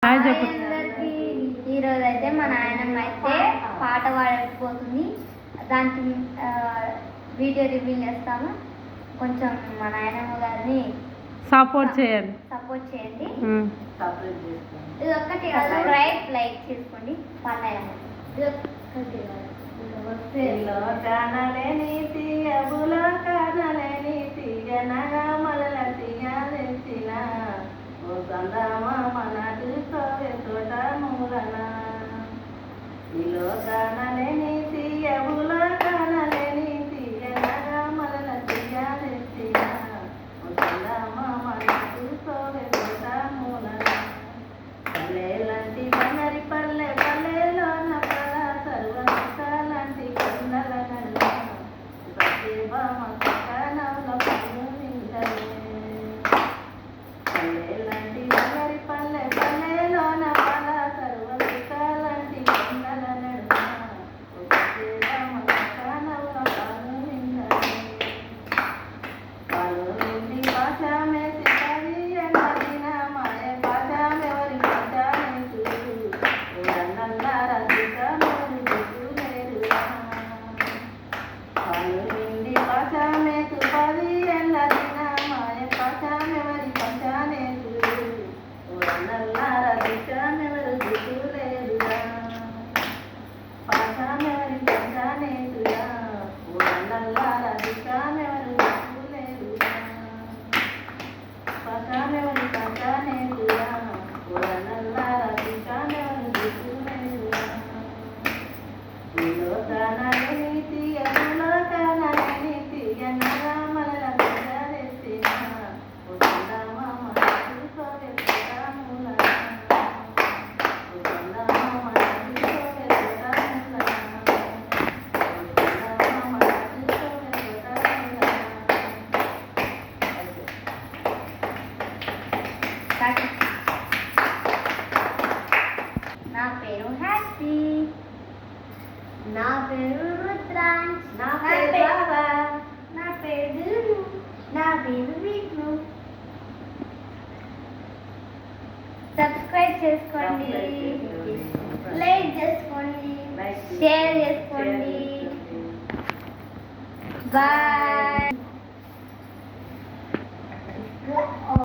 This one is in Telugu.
అందరికి ఈరోజు అయితే మా నాయనమ్మ అయితే పాట పాడకపోతుంది. దానికి వీడియో రివ్యూ చేస్తాము. కొంచెం మా నాయనమ్మ గారిని సపోర్ట్ చేయండి. ఇది ఒక్కటి లైక్ చేసుకోండి. పాలయమ్మ కానలేని తీయబుల కానలేని తీయనగా మలల తీయాలెత్తిన మనకు సోవె తోట మూలన పల్లెలంటి బంగారి పల్లె పల్లెలోన పల సర్వలాంటి కొండల నల్ల ప్రతిభమ నవల పన్ను నిందలే పల్లెలంటి బంగారి పల్లె పల్లెలోన పల సర్వలాంటి కొండల నడుమ ప్రతిభమ నవల పన్ను నిందలే పాలు నిండి భాష మే సితారి అన్నదిన మాయ భాష మెవరి భాష మే చూడు నల్ల రసిక మోరి చూలేరు పాలు నిండి భాష మే తుపది అన్నదిన మాయ భాష మెవరి భాష నే చూడు నల్ల రసిక మెవరు చూలేరు భాష మెవరి భాష నే చూడా నల్ల రసిక మెవరు చూలేరు పకామెవరి పకానే తురా ఓరనల్లార పికామెవరి చూలేరురా లోకానని తీయలోకానని తీయనగా మలల పిల్లరెత్తిన ఉదండమ మనసు సోవె తోటమూలన ఉదండమ మనసు సోవె తోటమూలన ఉదండమ మనసు సోవె తోటమూలన. నా పేరు హ్యాపీ. నా పేరు రుద్రాంశ్. నా పేరు బాబా. నా పేరు దిల్లు. నా పేరు విష్ణు. సబ్స్క్రైబ్ చేసుకోండి, లైక్ చేసుకోండి, షేర్ చేసుకోండి. బాయ్.